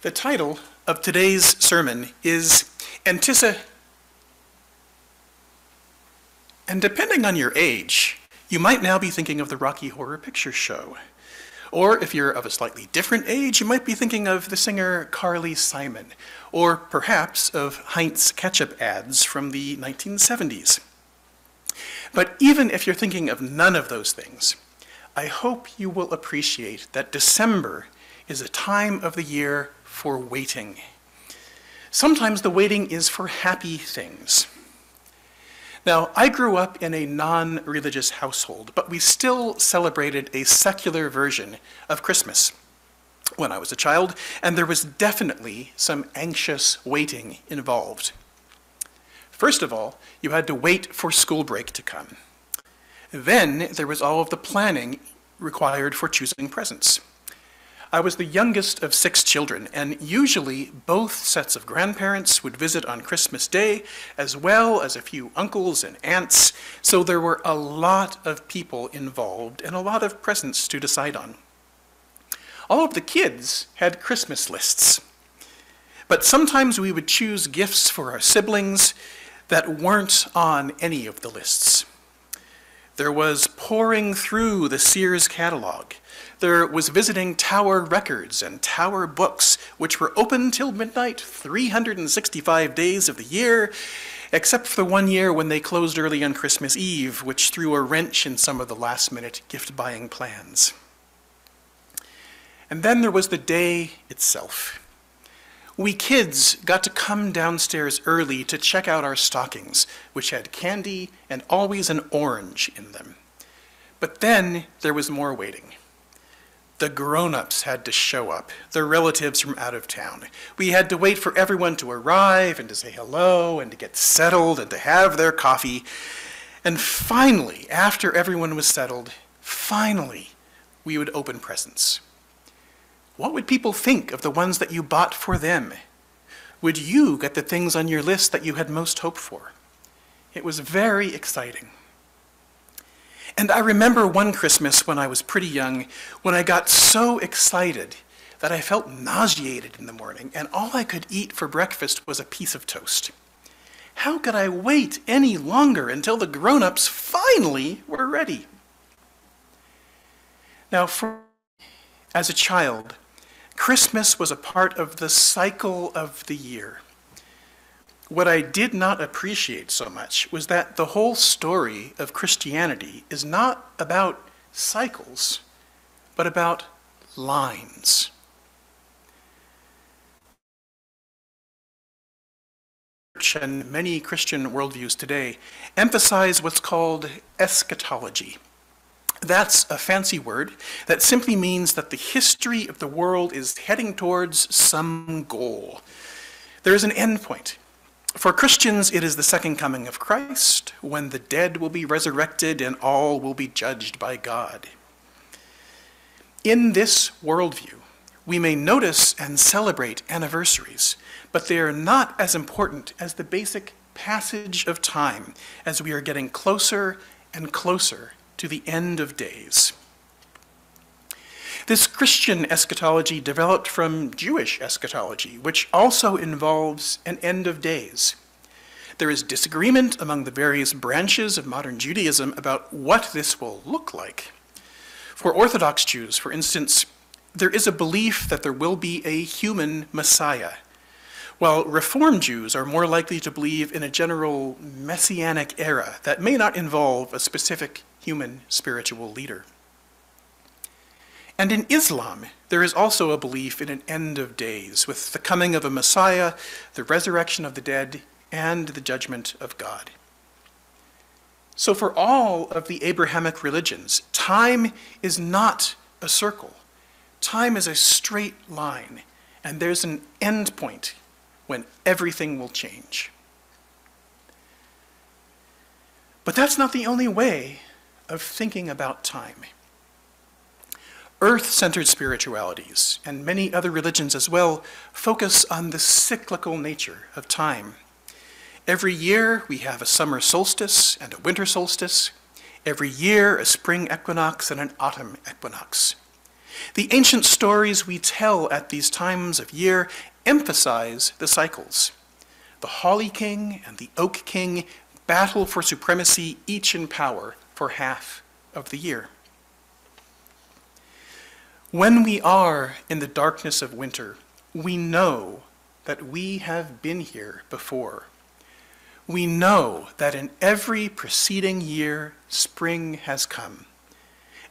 The title of today's sermon is Antci, and depending on your age, you might now be thinking of the Rocky Horror Picture Show. Or if you're of a slightly different age, you might be thinking of the singer Carly Simon, or perhaps of Heinz ketchup ads from the 1970s. But even if you're thinking of none of those things, I hope you will appreciate that December is a time of the year for waiting. Sometimes the waiting is for happy things. Now, I grew up in a non-religious household, but we still celebrated a secular version of Christmas when I was a child, and there was definitely some anxious waiting involved. First of all, you had to wait for school break to come. Then there was all of the planning required for choosing presents. I was the youngest of 6 children, and usually both sets of grandparents would visit on Christmas Day, as well as a few uncles and aunts, so there were a lot of people involved and a lot of presents to decide on. All of the kids had Christmas lists, but sometimes we would choose gifts for our siblings that weren't on any of the lists. There was poring through the Sears catalog. There was visiting Tower Records and Tower Books, which were open till midnight 365 days of the year, except for the one year when they closed early on Christmas Eve, which threw a wrench in some of the last-minute gift-buying plans. And then there was the day itself. We kids got to come downstairs early to check out our stockings, which had candy and always an orange in them. But then there was more waiting. The grown-ups had to show up, their relatives from out of town. We had to wait for everyone to arrive and to say hello and to get settled and to have their coffee. And finally, after everyone was settled, finally, we would open presents. What would people think of the ones that you bought for them? Would you get the things on your list that you had most hoped for? It was very exciting. And I remember one Christmas when I was pretty young, when I got so excited that I felt nauseated in the morning, and all I could eat for breakfast was a piece of toast. How could I wait any longer until the grown-ups finally were ready? Now, as a child, Christmas was a part of the cycle of the year. What I did not appreciate so much was that the whole story of Christianity is not about cycles, but about lines. Church and many Christian worldviews today emphasize what's called eschatology. That's a fancy word that simply means that the history of the world is heading towards some goal. There is an end point. For Christians, it is the second coming of Christ, when the dead will be resurrected and all will be judged by God. In this worldview, we may notice and celebrate anniversaries, but they are not as important as the basic passage of time as we are getting closer and closer to the end of days. This Christian eschatology developed from Jewish eschatology, which also involves an end of days. There is disagreement among the various branches of modern Judaism about what this will look like. For Orthodox Jews, for instance, there is a belief that there will be a human Messiah, while Reform Jews are more likely to believe in a general messianic era that may not involve a specific human spiritual leader. And in Islam, there is also a belief in an end of days, with the coming of a Messiah, the resurrection of the dead, and the judgment of God. So for all of the Abrahamic religions, time is not a circle. Time is a straight line, and there's an end point when everything will change. But that's not the only way of thinking about time. Earth-centered spiritualities, and many other religions as well, focus on the cyclical nature of time. Every year we have a summer solstice and a winter solstice. Every year a spring equinox and an autumn equinox. The ancient stories we tell at these times of year emphasize the cycles. The Holly King and the Oak King battle for supremacy, each in power for half of the year. When we are in the darkness of winter, we know that we have been here before. We know that in every preceding year, spring has come,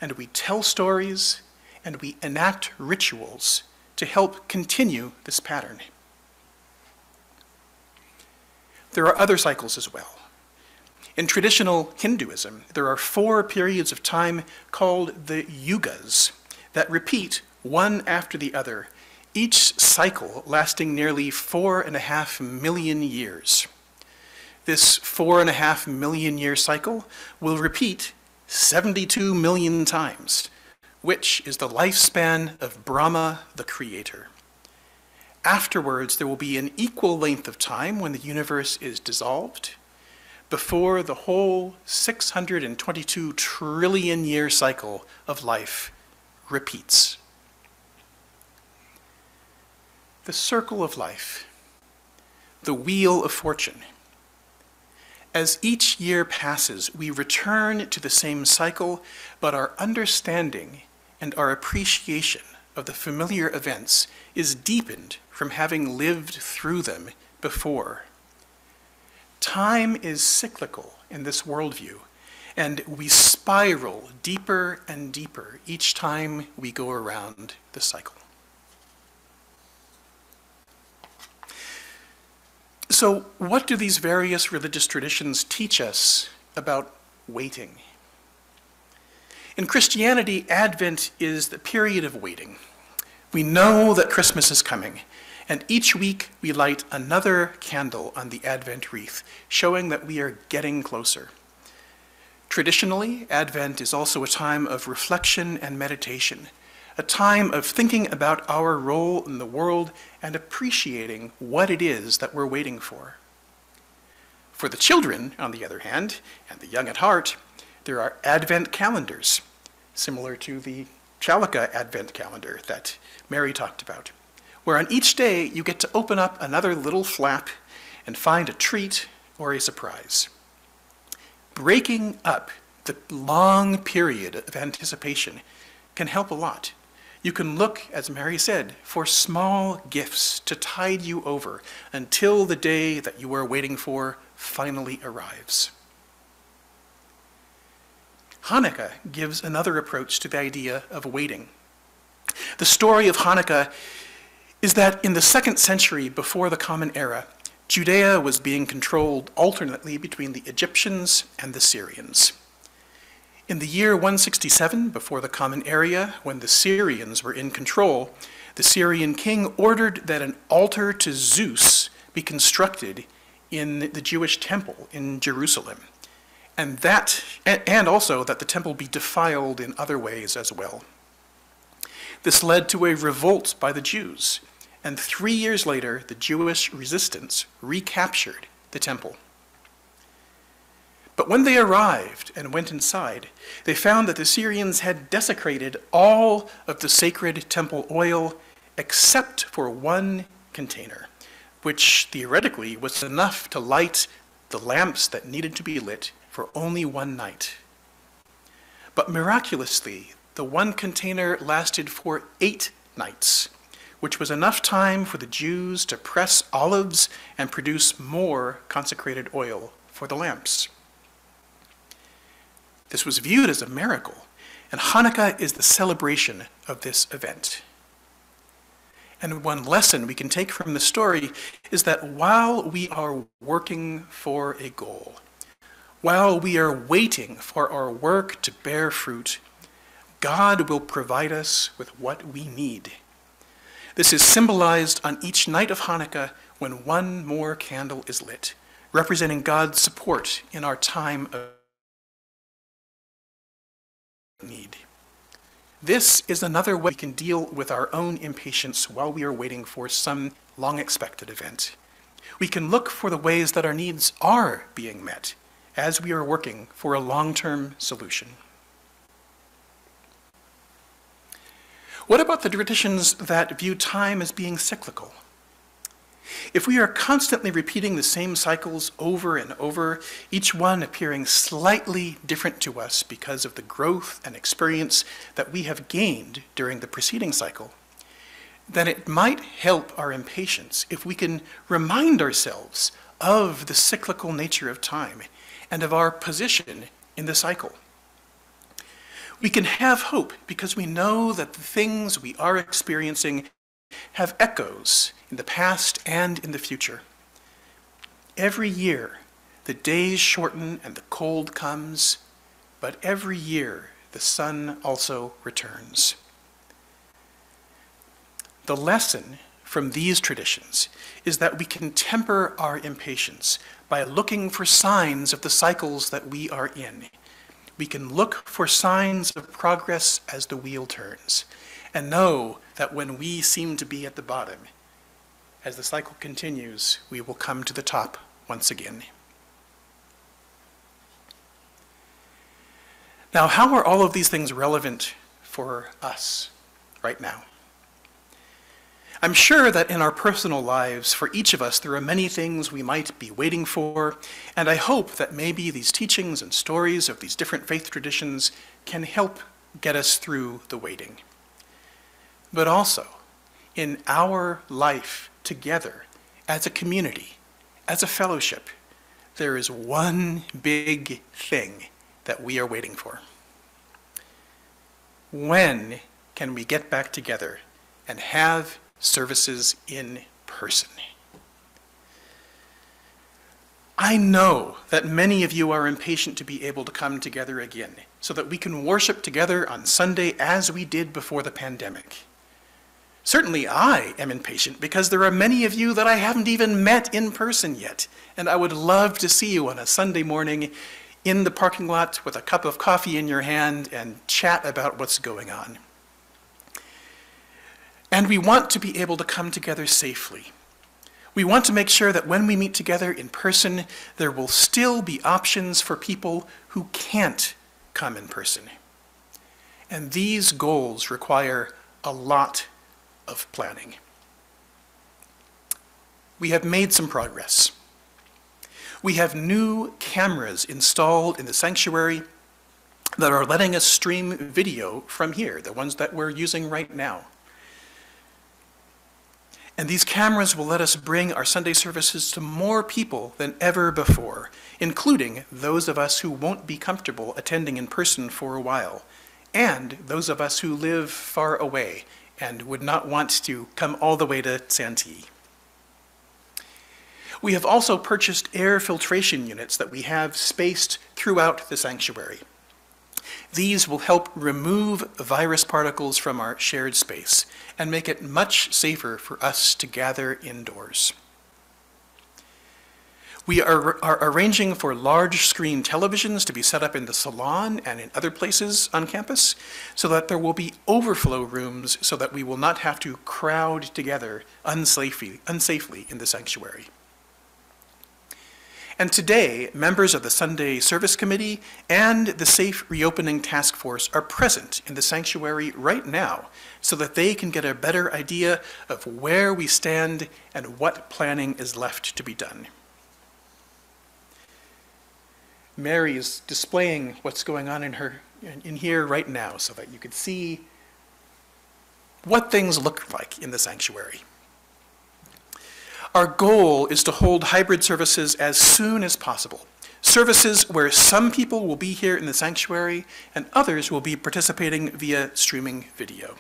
and we tell stories and we enact rituals to help continue this pattern. There are other cycles as well. In traditional Hinduism, there are 4 periods of time called the Yugas that repeat one after the other, each cycle lasting nearly 4.5 million years. This 4.5 million year cycle will repeat 72 million times, which is the lifespan of Brahma, the creator. Afterwards, there will be an equal length of time when the universe is dissolved, before the whole 622 trillion year cycle of life repeats. The circle of life, the wheel of fortune. As each year passes, we return to the same cycle, but our understanding and our appreciation of the familiar events is deepened from having lived through them before. Time is cyclical in this worldview, and we spiral deeper and deeper each time we go around the cycle. So, what do these various religious traditions teach us about waiting? In Christianity, Advent is the period of waiting. We know that Christmas is coming, and each week we light another candle on the Advent wreath, showing that we are getting closer. Traditionally, Advent is also a time of reflection and meditation, a time of thinking about our role in the world and appreciating what it is that we're waiting for. For the children, on the other hand, and the young at heart, there are Advent calendars, similar to the Chalaka Advent calendar that Mary talked about, where on each day you get to open up another little flap and find a treat or a surprise. Breaking up the long period of anticipation can help a lot. You can look, as Mary said, for small gifts to tide you over until the day that you are waiting for finally arrives. Hanukkah gives another approach to the idea of waiting. The story of Hanukkah is that in the 2nd century before the Common Era, Judea was being controlled alternately between the Egyptians and the Syrians. In the year 167 before the Common Era, when the Syrians were in control, the Syrian king ordered that an altar to Zeus be constructed in the Jewish temple in Jerusalem, and also that the temple be defiled in other ways as well. This led to a revolt by the Jews, and 3 years later, the Jewish resistance recaptured the temple. But when they arrived and went inside, they found that the Syrians had desecrated all of the sacred temple oil except for one container, which theoretically was enough to light the lamps that needed to be lit for only one night. But miraculously, the one container lasted for 8 nights, which was enough time for the Jews to press olives and produce more consecrated oil for the lamps. This was viewed as a miracle, and Hanukkah is the celebration of this event. And one lesson we can take from the story is that while we are working for a goal, while we are waiting for our work to bear fruit, God will provide us with what we need. This is symbolized on each night of Hanukkah when one more candle is lit, representing God's support in our time of need. This is another way we can deal with our own impatience while we are waiting for some long-expected event. We can look for the ways that our needs are being met as we are working for a long-term solution. What about the traditions that view time as being cyclical? If we are constantly repeating the same cycles over and over, each one appearing slightly different to us because of the growth and experience that we have gained during the preceding cycle, then it might help our impatience if we can remind ourselves of the cyclical nature of time and of our position in the cycle. We can have hope because we know that the things we are experiencing have echoes in the past and in the future. Every year, the days shorten and the cold comes, but every year the sun also returns. The lesson from these traditions is that we can temper our impatience by looking for signs of the cycles that we are in. We can look for signs of progress as the wheel turns, and know that when we seem to be at the bottom, as the cycle continues, we will come to the top once again. Now, how are all of these things relevant for us right now? I'm sure that in our personal lives, for each of us, there are many things we might be waiting for, and I hope that maybe these teachings and stories of these different faith traditions can help get us through the waiting. But also, in our life together, as a community, as a fellowship, there is one big thing that we are waiting for. When can we get back together and have services in person? I know that many of you are impatient to be able to come together again so that we can worship together on Sunday as we did before the pandemic. Certainly I am impatient because there are many of you that I haven't even met in person yet, and I would love to see you on a Sunday morning in the parking lot with a cup of coffee in your hand and chat about what's going on. And we want to be able to come together safely. We want to make sure that when we meet together in person, there will still be options for people who can't come in person. And these goals require a lot of planning. We have made some progress. We have new cameras installed in the sanctuary that are letting us stream video from here, the ones that we're using right now. And these cameras will let us bring our Sunday services to more people than ever before, including those of us who won't be comfortable attending in person for a while, and those of us who live far away and would not want to come all the way to Antci. We have also purchased air filtration units that we have spaced throughout the sanctuary. These will help remove virus particles from our shared space and make it much safer for us to gather indoors. We are arranging for large screen televisions to be set up in the salon and in other places on campus so that there will be overflow rooms so that we will not have to crowd together unsafely in the sanctuary. And today, members of the Sunday Service Committee and the Safe Reopening Task Force are present in the sanctuary right now so that they can get a better idea of where we stand and what planning is left to be done. Mary is displaying what's going on in here right now so that you could see what things look like in the sanctuary. Our goal is to hold hybrid services as soon as possible. Services where some people will be here in the sanctuary and others will be participating via streaming video.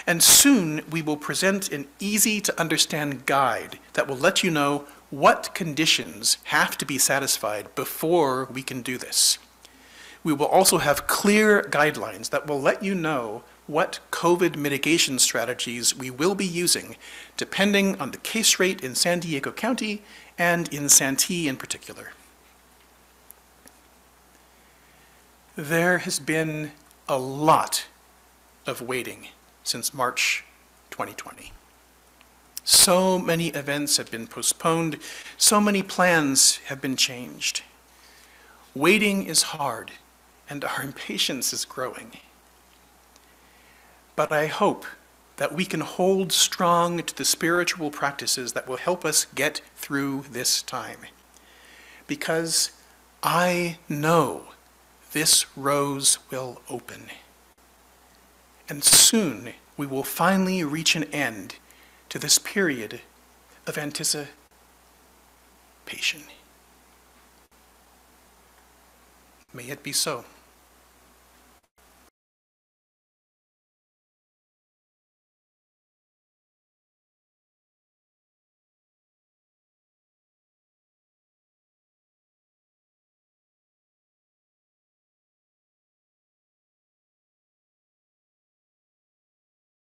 And soon we will present an easy to understand guide that will let you know what conditions have to be satisfied before we can do this. We will also have clear guidelines that will let you know what COVID mitigation strategies we will be using depending on the case rate in San Diego County and in Santee in particular. There has been a lot of waiting since March 2020. So many events have been postponed, so many plans have been changed. Waiting is hard, and our impatience is growing. But I hope that we can hold strong to the spiritual practices that will help us get through this time. Because I know this rose will open. And soon we will finally reach an end to this period of anticipation. May it be so.